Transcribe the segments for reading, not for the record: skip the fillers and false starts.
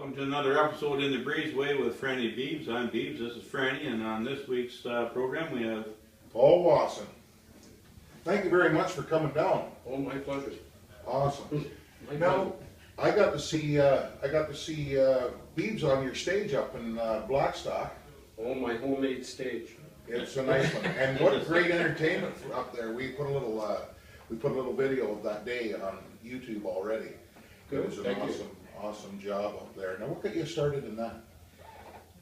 Welcome to another episode in the Breezeway with Franny Beebs. I'm Beebs, this is Franny, and on this week's program we have Paul Wasson. Thank you very much for coming down. Oh, my pleasure. Awesome. Now, I got to see Beebs on your stage up in Blackstock. oh, my homemade stage. It's a nice one, and what a great entertainment up there. We put a little video of that day on YouTube already. Good, It was an thank you. awesome job up there. Now, what got you started in that?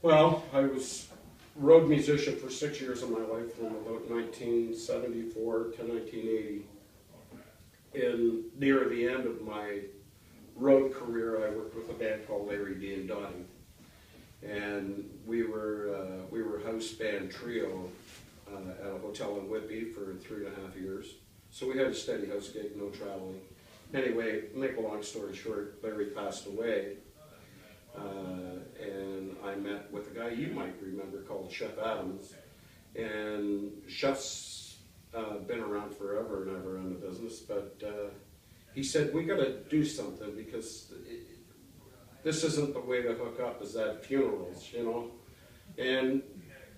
Well, I was road musician for 6 years of my life, from about 1974 to 1980. And near the end of my road career, I worked with a band called Larry D and Dottie, and we were a house band trio at a hotel in Whitby for 3.5 years. So we had a steady house gig, no traveling. Anyway, make a long story short, Larry passed away, and I met with a guy you might remember called Chef Adams. And Chef's been around forever and ever in the business, but he said, we got to do something, because this isn't the way to hook up is at funerals, you know. And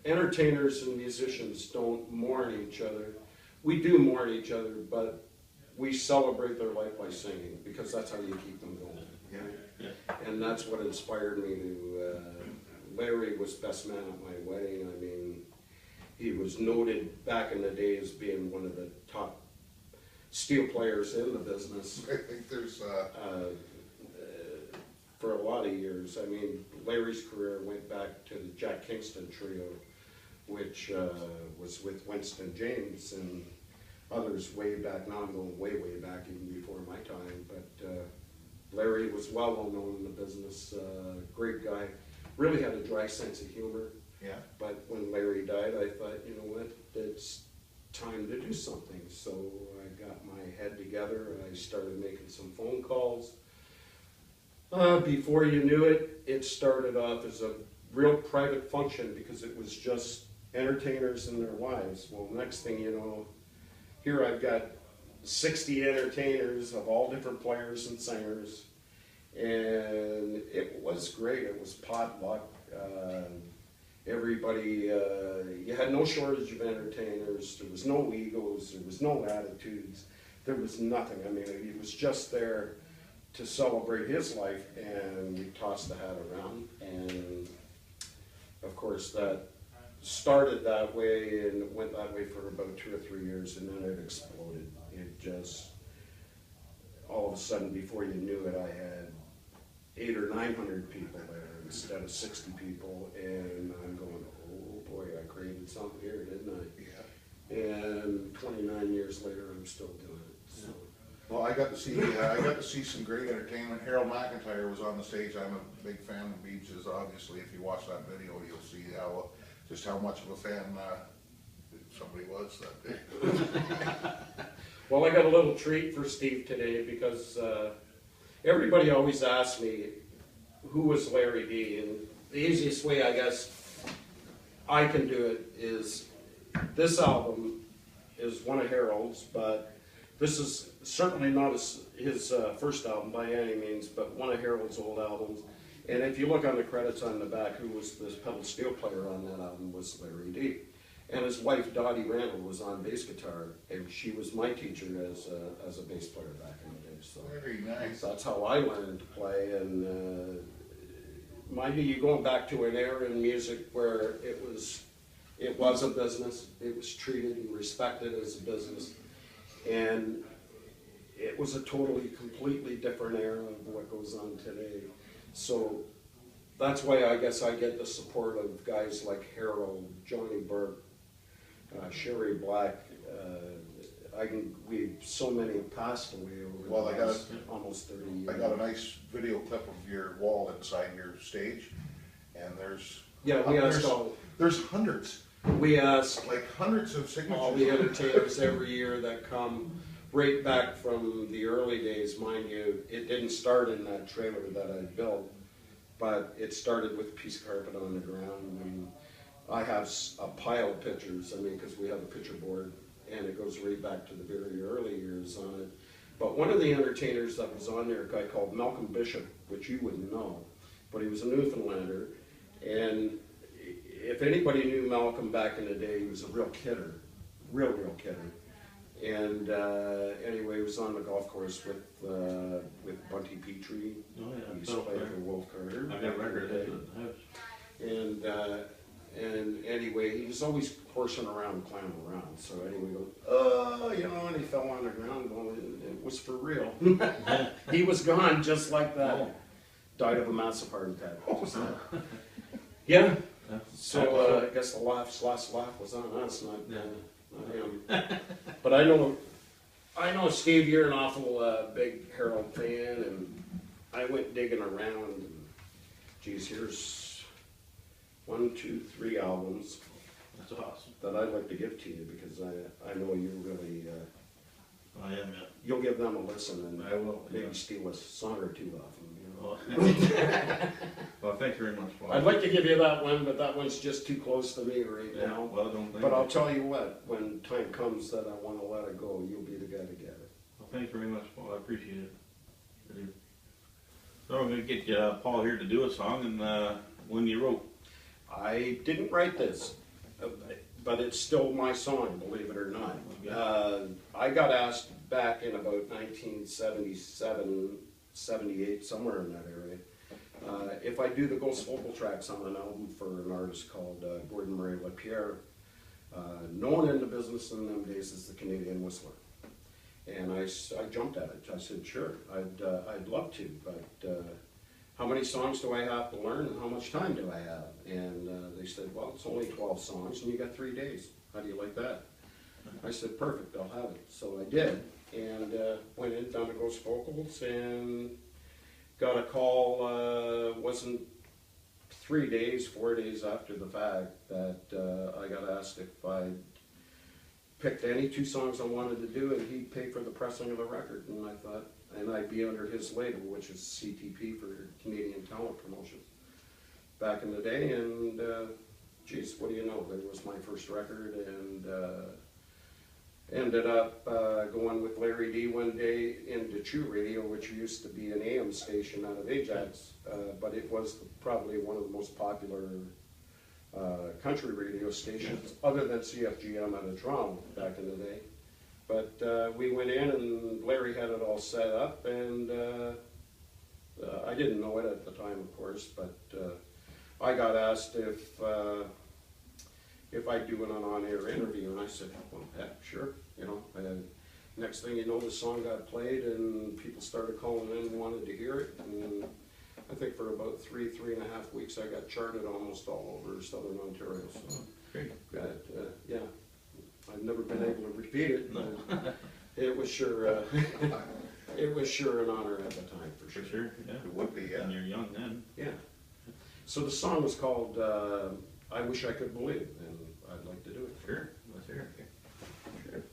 entertainers and musicians don't mourn each other. We do mourn each other, but we celebrate their life by singing, because that's how you keep them going. Yeah. And that's what inspired me to, Larry was best man at my wedding. I mean, he was noted back in the day as being one of the top steel players in the business. I think there's For a lot of years. I mean, Larry's career went back to the Jack Kingston trio, which was with Winston James and others way back. Now I'm going way back, even before my time. But Larry was well known in the business, great guy, really had a dry sense of humor. yeah. But when Larry died, I thought, you know what, it's time to do something. So I got my head together, I started making some phone calls. Before you knew it, it started off as a real private function, because it was just entertainers and their wives. Well, next thing you know, here I've got 60 entertainers of all different players and singers, and it was great. It was potluck. Everybody, you had no shortage of entertainers. There was no egos. There was no attitudes. There was nothing. I mean, he was just there to celebrate his life, and we tossed the hat around. And of course, that started that way, and it went that way for about 2 or 3 years, and then it exploded. It just, all of a sudden, before you knew it, I had 800 or 900 people there instead of 60 people, and I'm going, oh boy, I created something here, didn't I? Yeah. And 29 years later, I'm still doing it. So. Well, I got to see some great entertainment. Harold McIntyre was on the stage. I'm a big fan of Beebs'. Obviously, if you watch that video, you'll see just how much of a fan somebody was that day. Well, I got a little treat for Steve today, because everybody always asks me, who was Larry D? And the easiest way, I guess, I can do it is, this album is one of Harold's, but this is certainly not his first album by any means, but one of Harold's old albums. And if you look on the credits on the back, who was the pedal steel player on that album was Larry D. And his wife, Dottie Randall, was on bass guitar, and she was my teacher as a bass player back in the day. So Very nice. that's how I learned to play. And mind you, going back to an era in music where it was a business. It was treated and respected as a business. And it was a totally, completely different era of what goes on today. So that's why I guess I get the support of guys like Harold, Johnny Burke, Sherry Black. So many have passed away over the last almost 30 years. I got a nice video clip of your wall inside your stage, and there's hundreds. We ask Like hundreds of signatures. all the entertainers every year that come right back from the early days. Mind you, it didn't start in that trailer that I built, but it started with a piece of carpet on the ground. And I have a pile of pictures, I mean, because we have a picture board, and it goes right back to the very early years on it. But one of the entertainers that was on there, a guy called Malcolm Bishop, which you wouldn't know, but he was a Newfoundlander. And if anybody knew Malcolm back in the day, he was a real kidder, real kidder. And anyway, he was on the golf course with Bunty Petrie. Oh yeah, He used to play for Wolf Carter. I've got a record of it. And anyway, he was always horsing around, climbing around. So anyway, he goes, you know, and he fell on the ground. Well, it was for real. He was gone just like that. Oh. Died of a massive heart attack. Just that. Yeah. So I guess the last laugh was on us, not him. But I know Steve, you're an awful big Harold fan, and I went digging around. And, geez, here's 1, 2, 3 albums. That's awesome. That I'd like to give to you because I know you really. I am, yeah. You'll give them a listen and I will, maybe yeah. steal a song or two off them. You know? Well, thank you very much, Paul. I'd like to give you that one, but that one's just too close to me right Yeah, now. well, don't blame But I'll me. tell you what, when time comes that I want to let it go, you'll be the guy to get it. Well, thank you very much, Paul. I appreciate it. Really. So I'm going to get Paul here to do a song, and when you wrote. I didn't write this, but it's still my song, believe it or not. I got asked back in about 1977, 78, somewhere in that area, if I do the ghost vocal tracks on an album for an artist called Gordon Murray LaPierre, known in the business in them days as the Canadian Whistler. And I jumped at it. I said, sure, I'd love to, but how many songs do I have to learn and how much time do I have? And they said, well, it's only 12 songs and you got 3 days. How do you like that? I said, perfect, I'll have it. So I did, and went in, done the ghost vocals, and got a call, wasn't 3 days, 4 days after the fact, that I got asked if I picked any 2 songs I wanted to do, and he'd pay for the pressing of the record. And I thought, and I'd be under his label, which is CTP for Canadian Talent Promotions back in the day. And geez, what do you know? It was my first record, and ended up going with Larry D one day into Chew Radio, which used to be an AM station out of Ajax, but it was probably one of the most popular country radio stations, other than CFGM out of Toronto back in the day. But we went in and Larry had it all set up, and I didn't know it at the time, of course, but I got asked if I'd do an on-air interview, and I said, well, heck, sure, you know. Next thing you know, the song got played, and people started calling in and wanted to hear it, and I think for about 3.5 weeks, I got charted almost all over Southern Ontario. So, Great. yeah, I've never been able to repeat it, but it was sure, it was sure an honor at the time, for sure. For sure, yeah. It would be, yeah. And you're young then. Yeah. So the song was called I Wish I Could Believe, and I'd like to do it. Sure, let's hear it. Sure.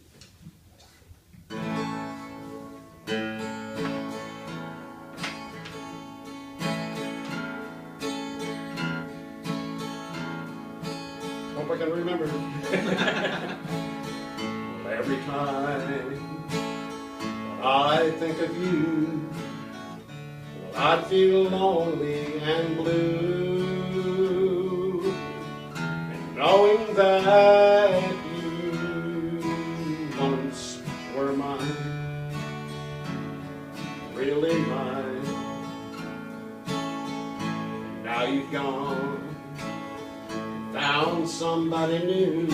Hope I can remember. Well, every time I think of you, well, I feel lonely and blue, and knowing that you once were mine, really mine, and now you've gone, found somebody new.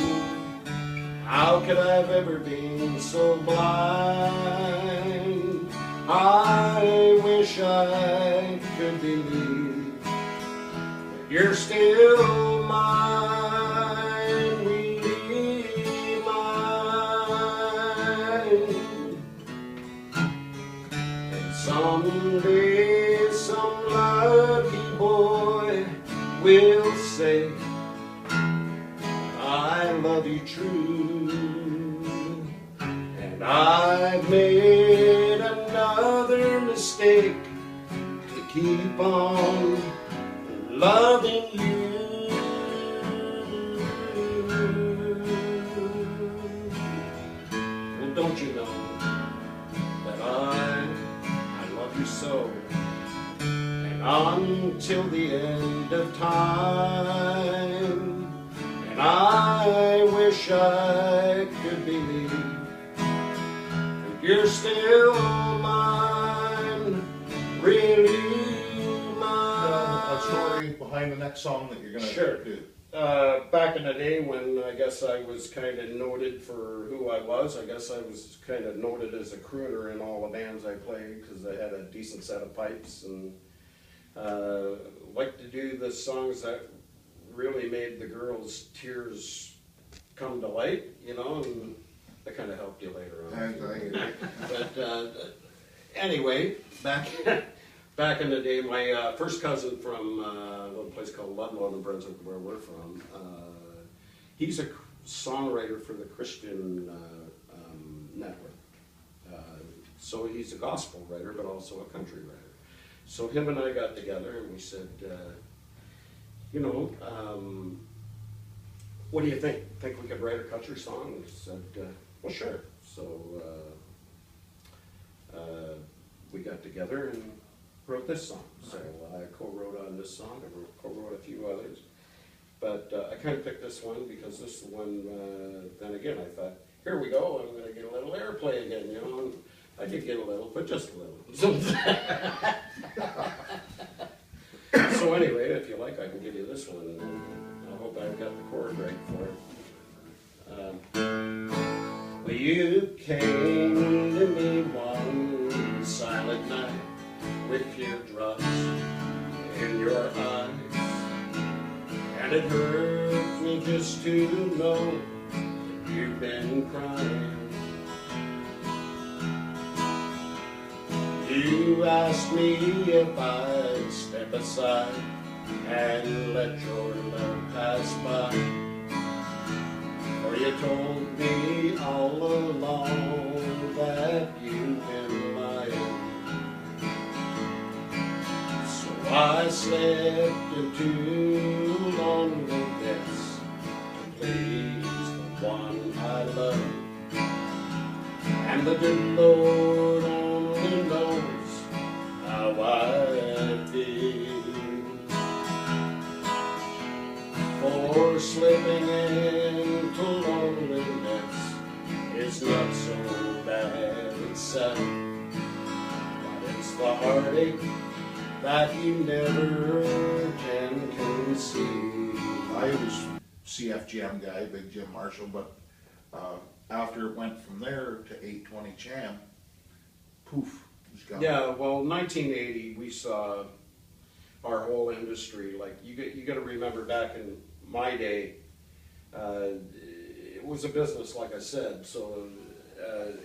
How could I have ever been so blind? I wish I could believe that you're still mine, really mine. And someday some lucky boy will say, I love you true, and I've made another mistake to keep on loving you. Well, don't you know that I love you so, and until the end of time. And I wish I could believe that you're still mine, really mine. A story behind the next song that you're gonna Sure. do. Back in the day when I guess I was kind of noted for who I was, I guess I was kind of noted as a crooner in all the bands I played because I had a decent set of pipes and liked to do the songs that really made the girls' tears come to light, you know, and that kind of helped you later on. But anyway, back in the day, my first cousin from a little place called Ludlow in Brunswick, where we're from, he's a songwriter for the Christian network. So he's a gospel writer, but also a country writer. So him and I got together and we said, you know, what do you think? Think we could write a country song? And he said, well, sure. So we got together and wrote this song. So I co-wrote on this song. I co-wrote a few others. But I kind of picked this one because this is the one, then again, I thought, here we go, I'm going to get a little airplay again, you know. And I did get a little, but just a little. So anyway, if you like, I can give you this one. I hope I've got the chord right for it. Well, you came to me one silent night with teardrops in your eyes, and it hurt me just to know that you've been crying. You asked me if I'd step aside and let your love pass by, for you told me all along that you've been lying. So I slipped into loneliness to please the one I love, and the good Lord only knows how I feel. For slipping into loneliness is not so bad itself, but it's the heartache that you never can conceive. I was CFGM guy, Big Jim Marshall, but after it went from there to 820 Cham, poof, it was gone. Yeah, well, 1980, we saw our whole industry. Like you got to remember, back in my day, it was a business, like I said. So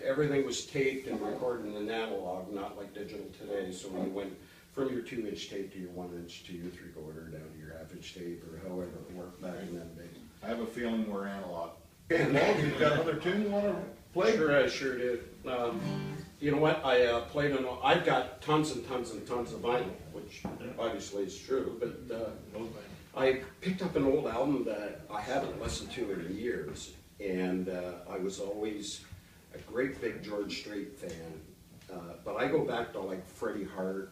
everything was taped and recorded in analog, not like digital today. So you went from your 2-inch tape to your 1-inch to your 3/4 down to your 1/2-inch tape, or however it worked back in that day. I have a feeling we're analog. Well, you've got another tune you want to play? Sure, I sure did. You know what? I played on. I've got tons and tons and tons of vinyl, which obviously is true. But I picked up an old album that I haven't listened to in years, and I was always a great big George Strait fan. But I go back to like Freddie Hart,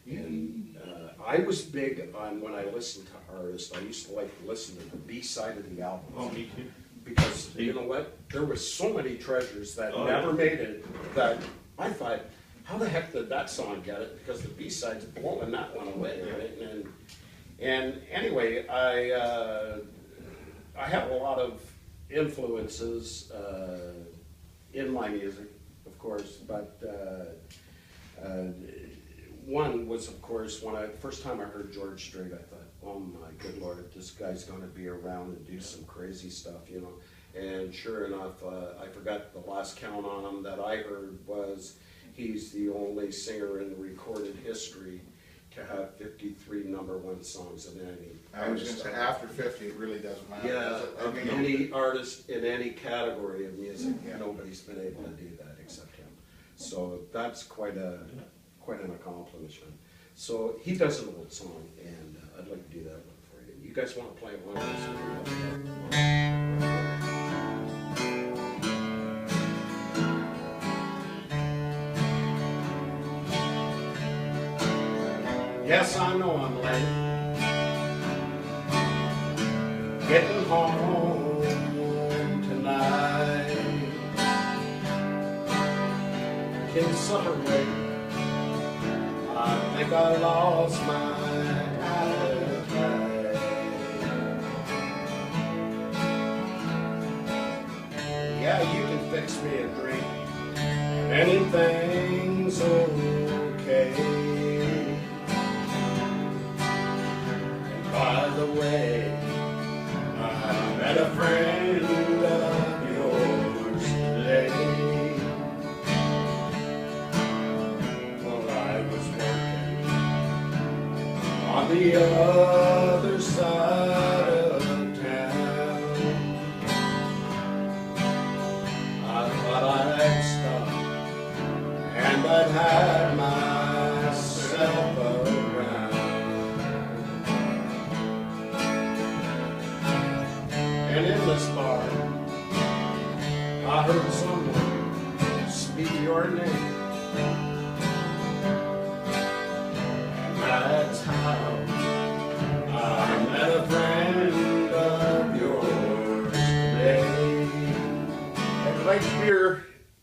and I was big on, when I listened to artists, I used to like to listen to the B-side of the album. Oh, me too. Because you know what, there was so many treasures that never made it, that I thought, how the heck did that song get it? Because the B-side's blowing that one away, right? And anyway, I have a lot of influences in my music, of course, but one was, of course, when the first time I heard George Strait, I thought, oh my good Lord, if this guy's going to be around and do some crazy stuff, you know. And sure enough, I forgot the last count on him that I heard was he's the only singer in recorded history to have 53 #1 songs in any. I was going to say, after 50, it really doesn't matter. Yeah, I of mean, any artist in any category of music, nobody's been able to do that except him. So that's quite an accomplishment. So he does an old song, and I'd like to do that one for you. You guys want to play one of those? Yes, I know I'm late. Getting home tonight. Kids supper late. I think I lost my appetite. Yeah, you can fix me a drink. Anything's okay. And by the way, I met a friend of yours today. While I was working on the other side of town, I thought I'd stop and I'd had myself around. And in this bar, I heard someone speak your name. And that's how I met a friend of yours today. And tonight's beer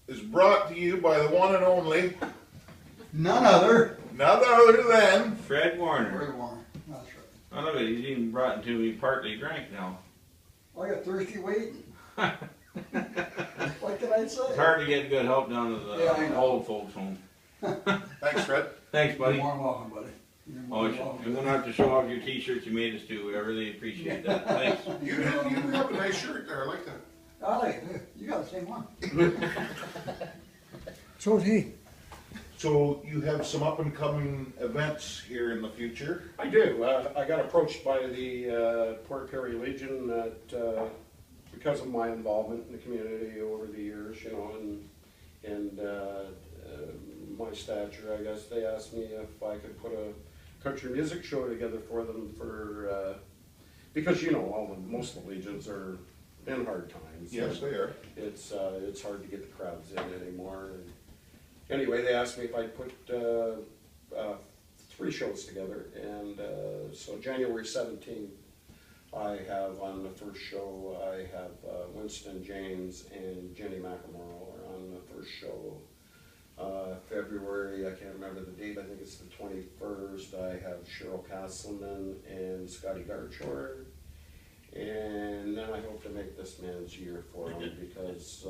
is brought to you by the one and only, None other. none other than Fred Warner. Very warm. That's right. I love it. He's even brought it to me partly drank now. I got thirsty waiting. What can I say? It's hard to get good help down at Yeah, I the know. old folks home. Thanks, Fred. Thanks, buddy. You're more than welcome, buddy. You're more Oh, than you welcome. won't have to show off your t-shirts you made us do. I really appreciate that. Thanks. You have a nice shirt there. I like that. I like it. You got the same one. So does he. So you have some up and coming events here in the future. I do. I got approached by the Port Perry Legion because of my involvement in the community over the years, you know, and my stature, I guess. They asked me if I could put a country music show together for them because, you know, most of the legions are in hard times. Yes, they are. It's hard to get the crowds in anymore. And anyway, they asked me if I'd put 3 shows together, and so January 17th, I have on the first show, I have Winston James and Jenny McEnroe are on the first show. February, I can't remember the date, I think it's the 21st, I have Cheryl Castleman and Scotty Garchor. And then I hope to make this man's year for him because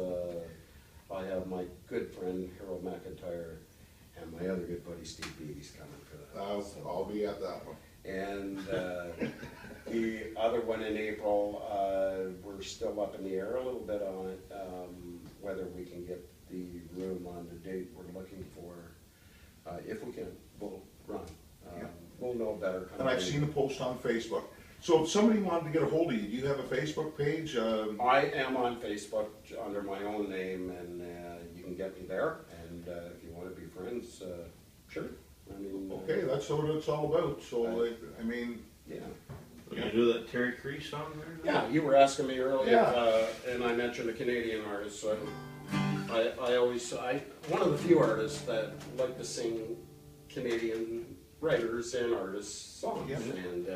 I have my good friend Harold McIntyre and my other good buddy Steve Beatty's coming for that. I'll be at that one. And the other one in April, we're still up in the air a little bit on it, whether we can get the room on the date we're looking for. If we can, we'll run. We'll know better. And I've seen the post on Facebook. So if somebody wanted to get a hold of you, do you have a Facebook page? I am on Facebook under my own name, and you can get me there. And if you want to be friends, sure. I mean, Okay, that's what it's all about. So, I mean, yeah. We're gonna do that Terry Crease song there? Yeah, you were asking me earlier, Yeah. and I mentioned a Canadian artist. So one of the few artists that like to sing Canadian writers and artists' songs. Yeah. And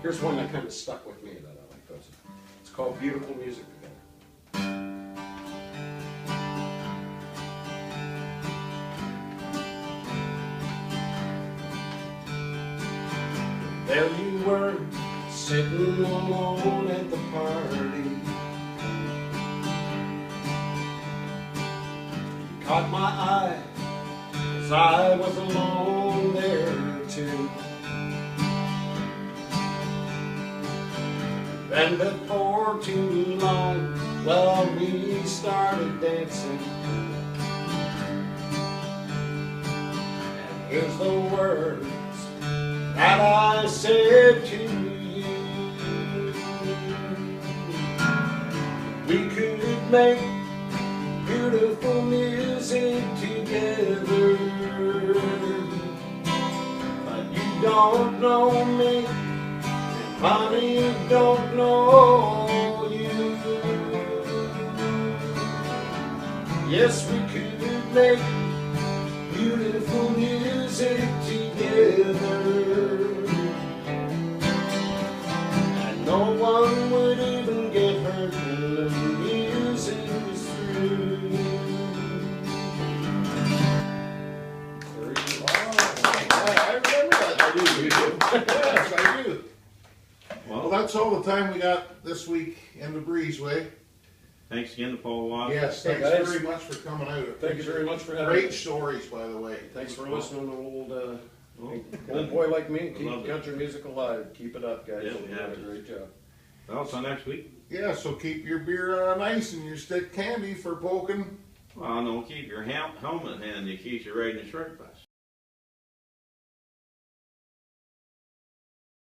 here's one that kind of stuck with me that I like. It's called "Beautiful Music Together." There you were, sitting alone at the party. You caught my eye, as I was alone there too. Then before too long, well, we started dancing. And here's the words that I said to you. We could make beautiful music together, but you don't know me, and mommy don't know you. Yes, we could make beautiful music together, together, and no one would even get hurt when the music's through. I remember that. I do, you do. Yes, I do. Well, Well, that's all the time we got this week in the Breezeway. thanks again to Paul Wasson. Yes, Hey, thanks guys. very much for coming out. Thank you very much for having Great me. stories, by the way. Thanks for listening to Well, old boy like me. I Keep love it. country music alive. Keep it up, guys. Yeah, we You're have doing a to. great job. Well, so next week. Yeah, so keep your beer on ice and your stick candy for poking. Well, no, keep your helmet handy in case you're riding a short bus.